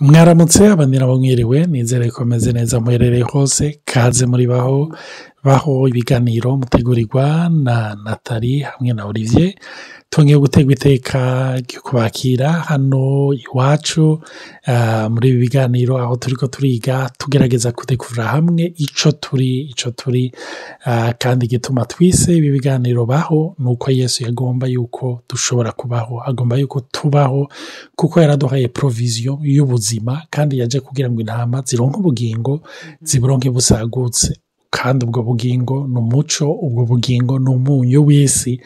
Mwaramutse abanira mwiriwe nizere ko meze neza muherereye hose kaze muri baho ibiganiro mutegurirwa na Nathalie hamwe na Olivier tongeye gutegwa iteka ryo kubakira hano iwacu muri ibi biganiro aho turiko turiga tugerageza kudekuvura hamwe ico turi kandi gituma twise ibi biganiro baho nuko Yesu yagomba yuko dushobora kubaho agomba yuko tubaho kuko yaraduhaye provision y'ubuzima kandi yaje kugira ngo intama zironke ubugingo ziburonke busagutse kandi ubwo bugingo n'umuco ubwo bugingo n'umunyu w'isi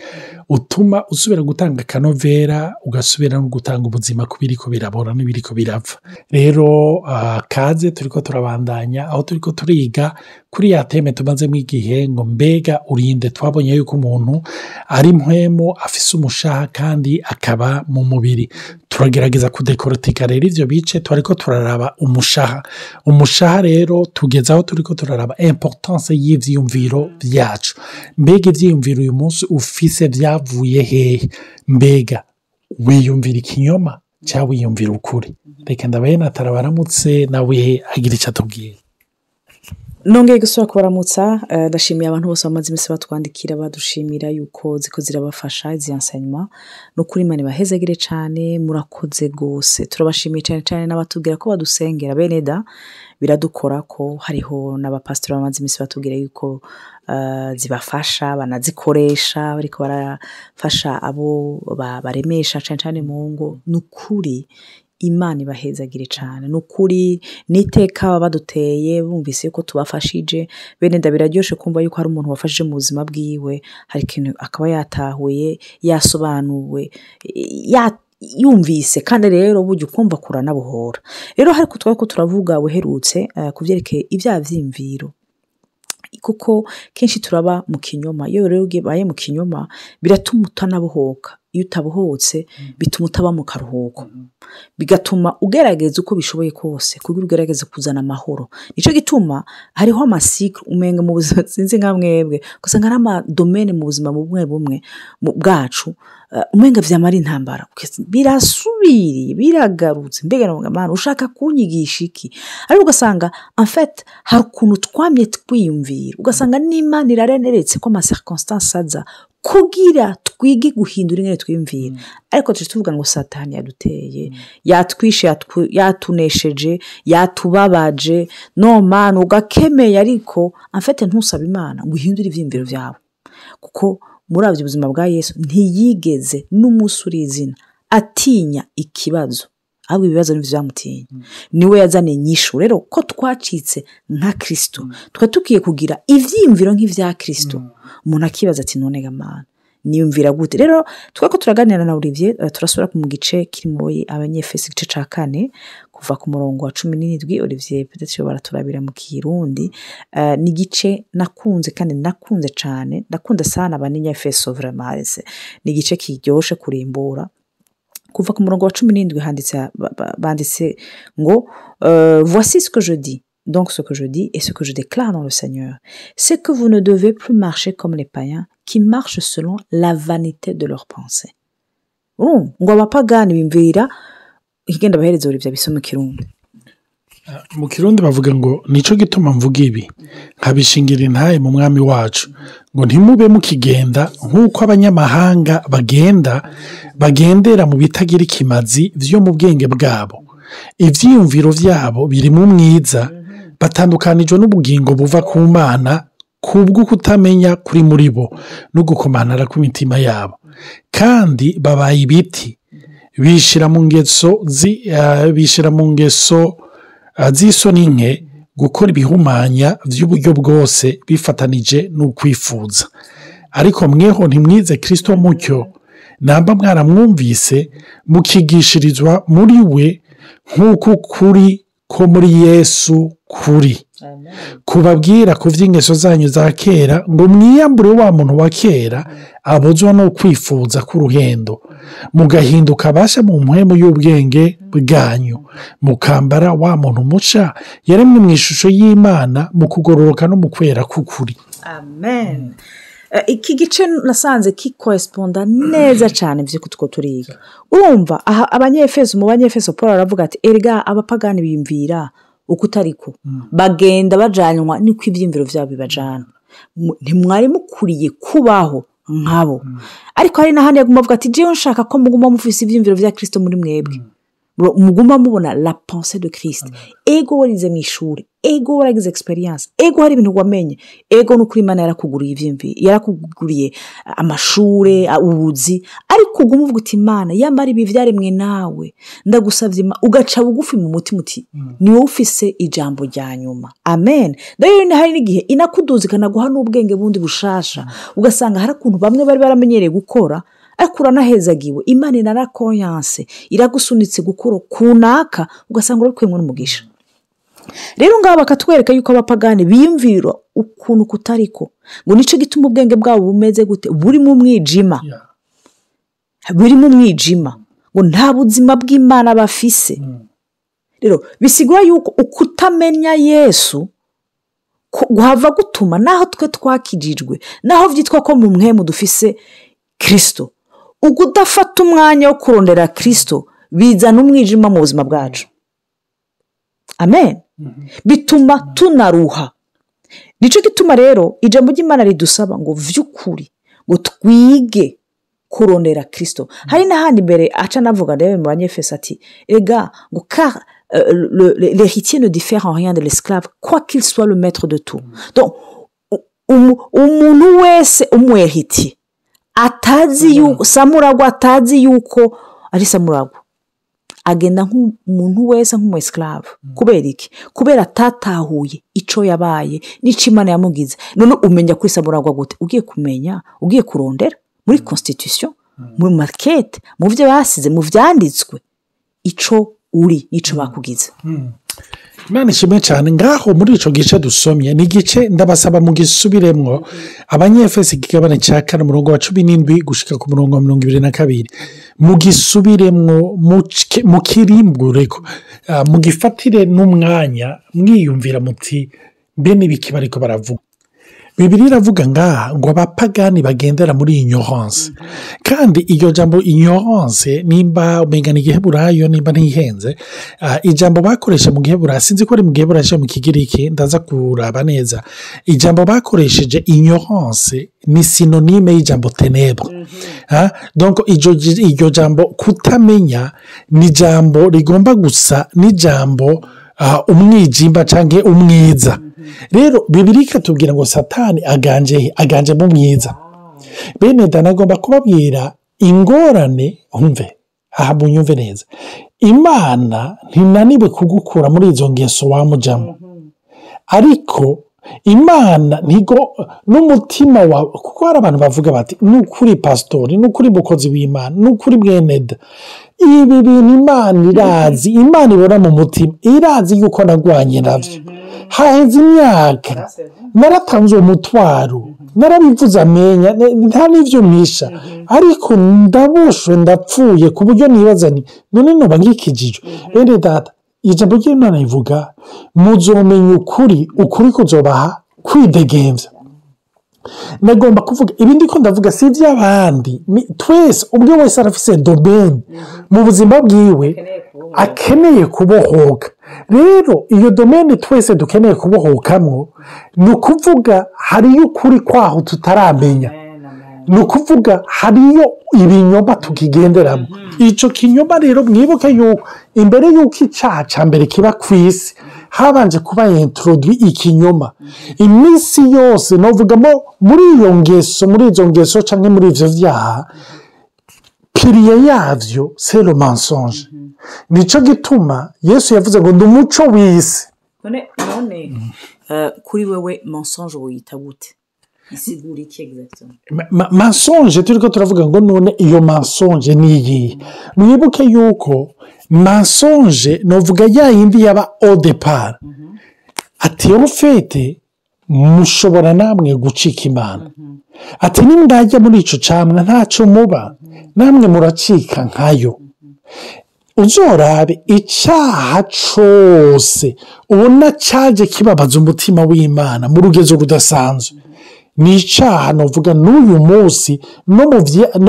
utuma usubira gutanga kanovera ugasubira no gutanga ubuzima kubiriko birabora n'ibiriko birapfa rero kaze turiko turabandanya aho turiko turiga kuri ya teme tumaze mu igihe ngo mbega urinde twabonye yuko umuntu ari mpwemo afise umushaha kandi akaba mu mubiri turagerageza kudekorotika rero ivyo bice twariko turaraba umushaha rero tugezaho turiko turaraba importance y'ivyiyumviro vyacu mbega ivyiyumviro uyu munsi ufise vyavuye hehe mbega wiyumvira ikinyoma cyangwa wiyumvira ukuri reka ndabaye natarabaramutse nawe agira icyo atubwira nongeye gusubira kubaramutsa ndashimiye abantu bose bamaze iminsi batwandikira badushimira yuko ziko zirabafasha izi enseignement no kuri mane bahezagire cyane murakoze gose turabashimiye cyane n'abatubwira ko badusengera beneda biradukora ko hariho n'abapastori bamaze iminsi batubwira yuko zibafasha banazikoresha bariko barafasha abo baremesha cyane mu ngo n'ukuri Imana ibahezagire cyane n'ukuri niteka baduteye bumvise ko tubafashije bene ndabiraryoshe kumva yuko hari umuntu wafashije mu buzima bwiwe hari kintu akaba yatahuye yasobanuwe yumvise kandi rero buryo kumva kurana buhora rero hari kutwa ko turavuga weherutse kuvyerekeye ibya vyimviro kuko kenshi turaba mu kinyoma iyo rero ugiye mu kinyoma biratuma utanabohoka iyo utabohotse bituma utaba mu karuhuko bigatuma ugerageza uko bishoboye kose kugira ugerageze kuzana amahoro nico gituma hariho amasikro umenga mu buzima sinzi nka mwebwe kusanga ari amadomene mu buzima bumwe bwacu umenga vyamara intambara birasubiri biragarutse mbega n'amana ushaka kunyigisha iki ari ugasanga en fait hari ukuntu twamye twiyumvira ugasanga n'Imana irareneretse ko ama circonstances aza kugira twige guhindura ingene twimvira ariko tuvuga ngo satani yaduteye yatwishe yatunesheje yatubabaje no man ugakemeye ariko en fait ntusaba Imana ngo uhindure ivyimviro vyawe kuko muravye ubuzima bwa Yesu ntiyigeze n'umusuri izina atinya ikibazo ahubwo ibibazo n'ivyamutinya niwe yazane inyishu rero ko twacitse nka Kristo tukiye kugira ivyimviro nk'ivya Kristo umuntu akibaza ati none gamana niyumvira gute rero twako turaganira na Olivier turasubira ku gice kirimo abanyefesi gice ca 4 kuva ku murongo wa 17 Olivier peut-être baraturabira mu Kirundi ni gice nakunze kandi nakunze cyane ndakunda sana abanyefeso vraiment ni gice kiryoshe kurimbura kuva ku murongo wa 17 banditse ngo voici ce que je dis. Donc ce que je dis et ce que je déclare dans le Seigneur, c'est que vous ne devez plus marcher comme les païens qui marchent selon la vanité de leurs pensées. Ngo abapagani bimvira igenda bahereza Olivier bisoma Kirundi. Mu Kirundi bavuga ngo nico gituma mvuga ibi nkabishingira intaye mu mwami wacu ngo ntimube mukigenda nk'uko abanyamahanga bagendera mu bitagira ikimazi vyo mu bwenge bwabo ivyiyumviro vyabo biri mu mwiza batandukanijwe n'ubugingo buva ku Mana kubwo kutamenya kuri muri bo no gukomanara ku mitima yabo kandi babaye ibiti bishira mu ngeso z'isoni nke gukora ibihumanya vy'uburyo bwose bifatanije n'ukwifuza ariko mweho ntimwize Kristo mucyo namba mwaramwumvise mukigishirizwa muri we nk'uko kuri ko muri Yesu kuri kubabwira ku vy'ingeso zanyu za kera ngo mwiyambure wa muntu wa kera abozwa no kwifuza k'uruhendo mugahinduka basha mu mpwemu y'ubwenge bwanyu mukambara wa muntu muca yaremwe mu ishusho y'Imana mu kugororoka no mu kwera k'ukuri amen iki gice nasanze kikoresponda neza cyane byo kutwo turiga urumva abanyefeso mu banyefeso Paul aravuga ati erega abapagani bimvira uko utariko bagenda bajanywa niko ibyimviro byabo bibajana ntimwari mukuriye kubaho nkabo ariko hari n'ahandi yaguma avuga ati jewe nshaka ko muguma mufise ibyimviro bya Kristo muri mwebwe muguma mubona la pensée de Christ ego warize mu ishuri ego waragize experience ego hari ibintu wamenye ego n'ukuri Imana yarakuguriye ivyimvi yarakuguriye amashure ubuzi ariko uguma uvuga uti Imana yambara ibi vyaremwe nawe ndagusavye ugaca bugufi mu mutima uti ni wowe ufise ijambo rya nyuma amen rero hari n'igihe inakuduzikana guha n'ubwenge bundi bushasha ugasanga hari akuntu bamwe bari baramenyereye gukora ariko uranahezagiwe Imana inarakonyanse iragusunitse gukora kunaka ugasanga urakwemwe n'umugisha rero ngaba bakatwereka yuko abapagani biyumvira ukuntu kutariko ngo nico gituma ubwenge bwabo bumeze gute buri mu mwijima ngo nta buzima bw'Imana bafise rero bisigura yuko ukutamenya Yesu guhava gutuma naho twe twakijijwe naho vyitwa ko mu mwemu dufise Kristo ugudafata umwanya wo kurondera Kristo bizana umwijima mu buzima bwacu amen bituma tunaruha nico gituma rero ijambo ry'Imana ridusaba ngo vy'ukuri ngo twige kurondera Kristo hari n'ahandi mbere aca navuga rero mu banyefeso ati ega ngo car l'héritier ne diffère en rien de l'esclave quoi qu'il soit le maître de tout donc umuntu wese umuhiti atazi yuko samuragwa atazi yuko ari samuragwa agenda nk'umuntu wese nk'umu esclave kubera iki kubera atatahuye ico yabaye n'ico Imana yamugize none umenya kuri samuragwa gute ugiye kumenya ugiye kurondera muri constitution muri market mu byo basize mu vyanditswe ico uri nico bakugize Imana ishimwe cyane ngaho muri ico gice dusomye ni gice ndabasaba mu gisubiremwo abanyefeso igabane cya 4:17 gushika ku 22 mu gisubiremwo mu kirimbureko mu gifatire n'umwanya mwiyumvira muti mbe nibiki bariko baravuga Bibiliya iravuga ngaha ngo abapagani bagendera muri ignorance kandi iryo jambo ignorance nimba umengana igiheburayo nimba ntihenze ijambo bakoresha mu giheburayo sinzi ko ari mu giheburayo mu kigiriki ndaza kuraba neza ijambo bakoresheje ignorance ni synonyme y'ijambo ténèbres donc iryo jambo kutamenya ni jambo rigomba gusa ni jambo umwijimba canke umwiza rero Bibiliya ikatubwira ngo Satani aganje mu mwiza bene danagomba kubabwira ingorane umve aha munyumve neza Imana ntinaniwe kugukura muri izo ngeso wamujamo ariko Imana ntigo n'umutima wawe kuko hari abantu bavuga bati n'ukuri pastori n'ukuri mukozi w'Imana n'ukuri bweneda ibi bintu Imana irazi Imana ibora mu mutima irazi yuko nagwanye navyo haheze imyaka naratanze umutwaro narabivuze amenya nta n'ivyo mpisha ariko ndaboshwe ndapfuye ku buryo nibaza ni none noba ngikijijwe bene data ijambo ry'Imana rivuga muzomenya ukuri kuzobaha kwidegemvya nagomba kuvuga ibindi ko ndavuga si iby'abandi twese ubwo wese arafise domaine mu buzima bwiwe akeneye kubohoka rero iyo domaine twese dukeneye kubohokamwo ni ukuvuga hariyo ukuri kwaho tutaramenya ni ukuvuga hariyo ibinyoma tukigenderamo ico kinyoma rero mwibuke yuko imbere yuko icaha ca mbere kiba kw'isi habanje kuba introduit ikinyoma iminsi yose novugamo muri izo ngeso canke muri ivyo vyaha pilier yavyo c'est le mensonge nico gituma Yesu yavuze ngo ndi umuco w'isi none kuri wewe mensonge uyita gute isigura iki exactement mensonge turiko turavuga ngo none iyo mensonge niyi mwibuke yuko mensonge novuga yindi yaba au départ ati en fait mushobora namwe gucika Imana ati nimwajya muri ico camwa ntaco muba namwe muracika nkayo uzorabe icaha cose ubona caje kibabaza umutima w'Imana mu rugezo rudasanzwe ni icaha novuga n'uyu munsi no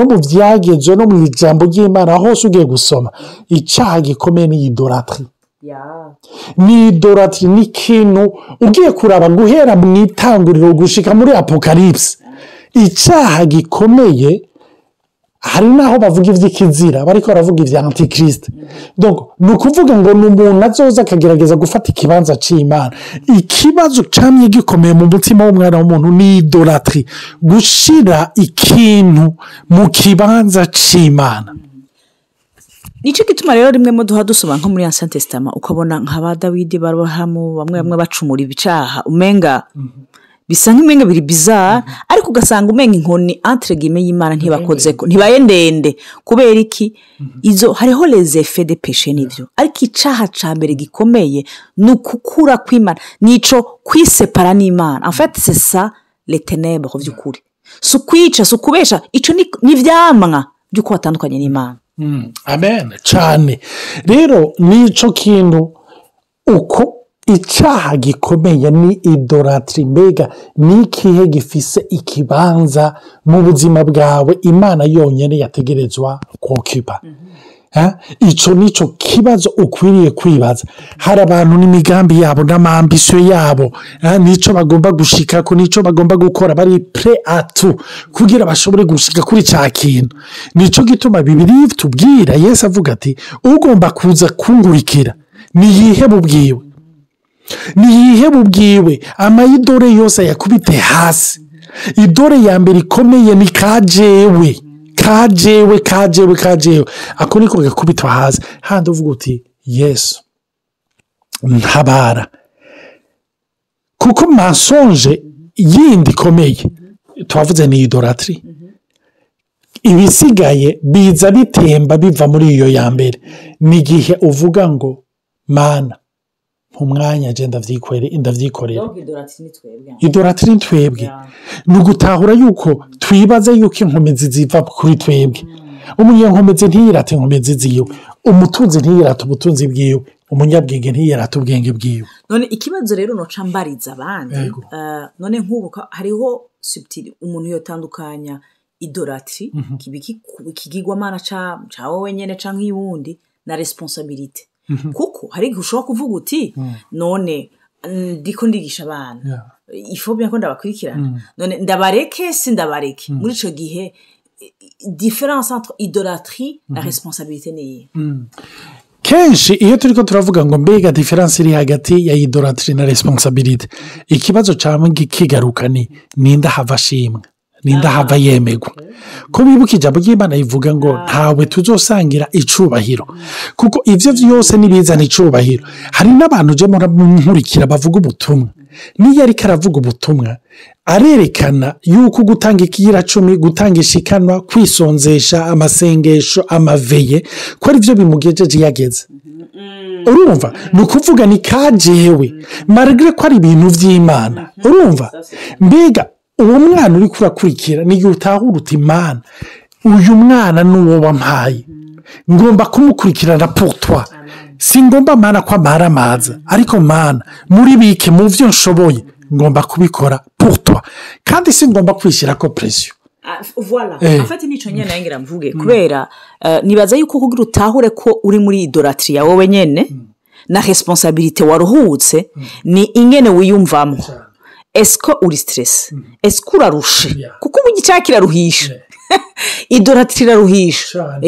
mu vyagezwe no mu ijambo ry'Imana hose ugiye gusoma icaha gikomeye ni idolatry. Ni idolatry ni ikintu ugiye kuraba guhera mu itanguriro gushika muri apocalypse. Icaha gikomeye hari naho bavuga ivy'ikizira bariko baravuga ivya antichrist. Donc nukuvuga ngo n'umuntu azoza akagerageza gufata ikibanza c'Imana. Ikibazo camye gikomeye mu mutima w'umwana w'umuntu ni idolatry, gushira ikintu mu kibanza c'Imana. Nico gituma rero rimwe mu duha dusoma nko muri Ancien Testament ukabona nk'aba Dawidi barahamu bamwe bacumura ibicaha umenga bisa nk'imenga biri bizarre ariko ugasanga umenga inkoni entre guillemets y'Imana ntibakozeko ntibaye ndende kubera iki izo hariho les effets de péché nivyo ariko icaha ca mbere gikomeye nukukura kw'Imana nico kwisepara n'Imana en fait c'est ça les ténèbres vy'ukuri sukwica sukubesha ico ni vyamwa byuko batandukanye n'Imana. Amen cyane rero nico kintu uko icaha gikomeye ni idolatry. Mbega ni ikihe gifise ikibanza mu buzima bwawe Imana yonyene yategerezwa kuokupa? Ico nico kibazo ukwiriye kwibaza. Hari abantu n'imigambi yabo n'amambisyo yabo nico bagomba gushikako nico bagomba gukora bari prêt à tout kugira bashobore gushika kuri ca kintu. Nico gituma Bibiliya tubwira Yesu avuga ati ugomba kuza kungurikira ni yihebu bwiwe, ni yihebu bwiwe amayidore yose yakubite hasi. Idore ya mbere ikomeye ni kajewe ako niko gakubitwa hasi handi uvuga uti Yesu ntabara. Kuko mensonge yindi ikomeye twavuze ni idolatry. Ibisigaye biza bitemba biva muri iyo ya mbere ni igihe uvuga ngo Mana umwanya je ndavyikorera. Idolatry ni twebwe ni ugutahura yuko twibaza yuko inkomezi ziva kuri twebwe. Umunyenkomezi ntiyirata inkomezi ziwe, umutunzi ntiyirata ubutunzi bwiwe, umunyabwenge ntiyirata ubwenge bwiwe. None ikibazo rero noca mbariza abandi none nk'ubu hariho subtil umuntu yotandukanya idolatry kigigwamana ca wowe nyene canke y'uwundi na responsabilité. Kuko hari ushobora kuvuga uti none ndiko ndigisha abana ifo bien ko ndabakurikirana none ndabareke si ndabareke muri ico gihe différence entre idolâtrie na responsabilité ni kenshi iyo turiko turavuga ngo mbega difference iri hagati ya idolatry na responsabilité ikibazo camwe kigaruka ni ninda hava shimwe ninda hava yemegwa ko bibuka ijambo ry'Imana ivuga ngo ntawe tuzosangira icubahiro kuko ivyo vyose nibizana icubahiro. Hari n'abantu je nkurikira bavuga ubutumwa niyo ariko aravuga ubutumwa arerekana yuko gutanga ikira 10 gutanga ishikanwa kwisonzesha amasengesho amaveye ko ari byo bimugejeje yageze. Urumva nukuvuga ni kajewe malgré ko ari ibintu vy'Imana. Urumva mbega uwo mwana uri kurakurikira ni yutahura uti Imana uyu mwana nuwo wampaye ngomba kumukurikirana pour toi. Singomba Mana kwa maramaza ariko Mana muri bike mu vyo nshoboye ngomba kubikora pour toi kandi singomba kwishira ko pression. Voilà afati nico nyene nangira mvuge kubera nibaza yuko kugira utahure ko uri muri idolatry ya wowe nyene na responsabilité waruhutse ni ingene wiyumvamo. Est-ce que uri stress? Est-ce que urarushe? Kuko ubugicakira ruhisha. Idolatry raruhisha.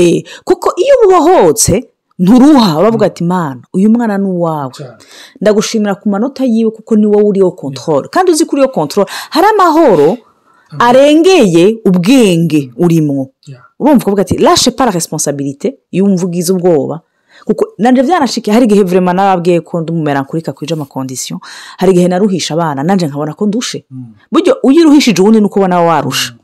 Kuko iyo ubohotse nturuha uravuga ati Mana uyu mwana nuwawe. Ndagushimira ku manota yiwe kuko ni wowe uri yo control. Kandi uzi kuri yo control hari amahoro arengeye ubwenge urimo. Urumva kuvuga ati lâche pas la responsabilité yumvugiza ubwoba. Kuko nanje vyanashike hari gihe vraiment nababwiye ko ndumumera nkurika kwija ama condition hari gihe naruhisha abana nanje nkabona ko ndushe buryo uyiruhishije ubundi nuko ubona warusha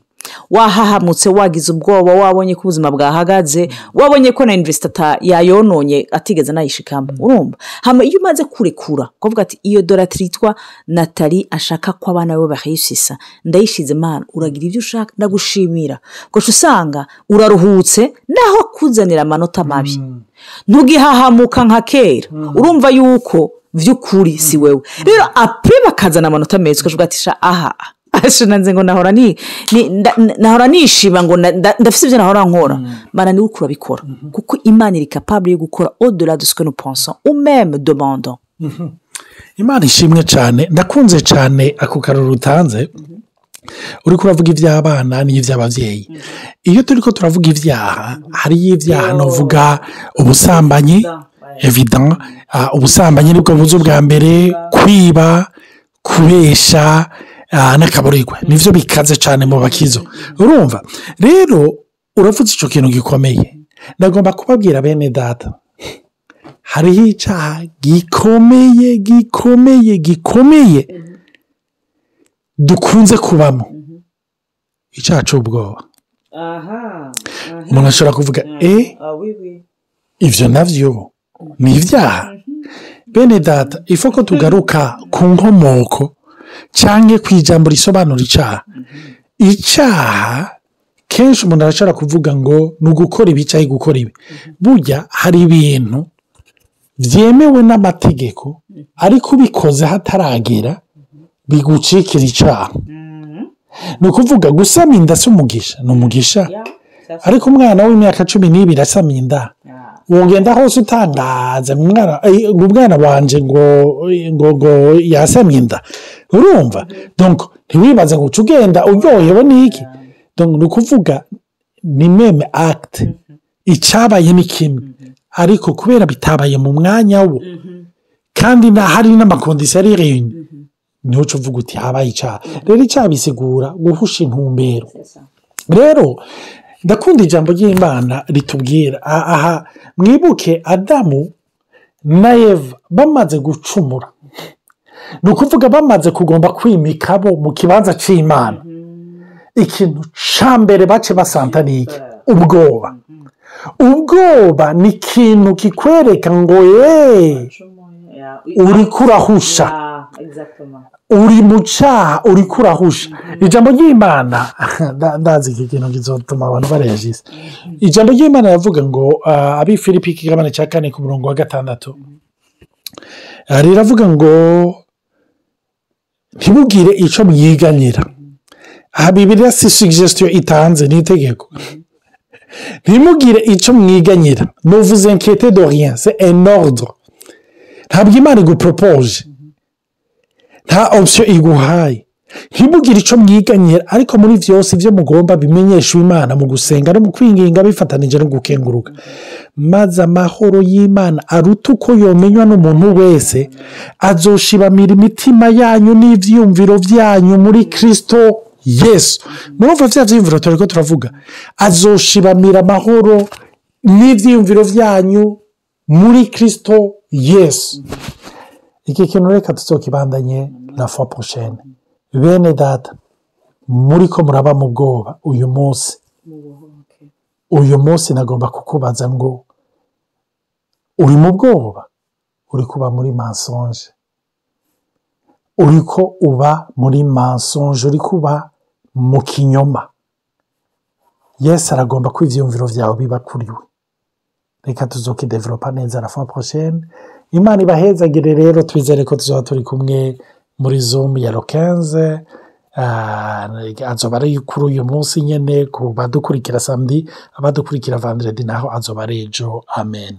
wahahamutse wagize ubwoba wabonye ko ubuzima bwahagaze wabonye ko na investor yayononye atigeze nayishikamo. Urumva hama iyo umaze kurekura kuvuga ati iyo idolatry twa Nathalie ashaka ko abana be bahishisa ndayishize Mana uragira ivyo ushaka ndagushimira ko usanga uraruhutse naho kuzanira amanota mabi ntugihahamuka nka kera. Urumva yuko vy'ukuri si wewe rero apre bakazana amanota meza ukavuga ati sha aha nanze ngo nahora nishima ngo ndafise ivyo nahora nkora mana ni ukura bikora kuko Imana iri capable yo gukora au-delà de ce que nous pensons ou même demandons. Imana ishimwe cyane ndakunze cyane ako karuru utanze uri kuravuga iby'abana n'iby'abavyeyi iyo turiko turavuga ivyaha hari ivyaha novuga ubusambanyi evident ubusambanyi nibwo buzo bwa mbere kwiba kubesha n'akaborigwe nivyo bikaze cyane mu bakizo urumva rero uravuze ico kintu gikomeye ndagomba kubabwira bene data hariho icaha gikomeye dukunze kubamo icaha c'ubwoba umuntu ashobora kuvuga ivyo navyo ni ivyaha bene data ifo ko tugaruka ku nkomoko canke kw'ijambo risobanura icaha kenshi umuntu arashobora kuvuga ngo ni ugukora ibi canke gukora ibi burya hari ibintu vyemewe n'amategeko ariko ubikoze hataragera bigucikira icaha ni ukuvuga gusama inda si umugisha ni umugisha ariko umwana w'imyaka 12 asama inda wogenda hose utangaza umwana wanje ngo yasamye inda urumva donc ntiwibaze ngo ugenda uryohewe n'iki donc ni ukuvuga ni meme acte icabaye ni kimwe ariko kubera bitabaye mu mwanya wo kandi hari n'amakondisiyo ari réuni niho uvuga uti habaye icaha rero icaha bisigura guhusha intumbero rero ndakunda ijambo ry'Imana ritubwira aha mwibuke Adamu na Eva bamaze gucumura ni ukuvuga bamaze kugomba kwimika bo mu kibanza c'Imana ikintu ca mbere bace basanta niki ubwoba ni ikintu kikwereka ngo uri kurahusha uri mu caha uri kurahusha ijambo ry'Imana ndazi iki kintu kizotuma abantu barejisa ijambo ry'Imana yavuga ngo Abifilipi ikigabane ca 4 ku murongo wa 6 riravuga ngo ntibugire ico mwiganyira Bibiliya si suggestion itanze ni itegeko ntimugire ico mwiganyira ne vous inquiétez de rien c'est un ordre ntabwo Imana igupropose nta option iguhaye ntibugire ico mwiganyira ariko muri vyose ivyo mugomba bimenyesha Imana mu gusenga no mu kwinginga bifatanije no gukenguruka maze amahoro y'Imana aruta uko yomenywa n'umuntu wese azoshibamira imitima yanyu n'ivyiyumviro vyanyu muri Kristo Yesu murumva vya vyiyumviro turiko turavuga azoshibamira amahoro n'ivyiyumviro vyanyu muri Kristo Yesu iki kintu reka tuzokibandanye la fois prochaine bene data muriko muraba mu bwoba uyu munsi nagomba kukubaza ngo uri mu bwoba uri kuba muri mensonge uriko uba muri mensonge uri kuba mu kinyoma Yesu aragomba ko ivyumviro vyawe biba kuri we reka tuzokidevelopa neza la fois prochaine Imana ibahezagire rero twizere ko tuzoba turi kumwe muri Zoom ya 15 azoba ari kuri uyu munsi nyene ku badukurikira samedi abadukurikira vendredi naho azoba ari ejo amen.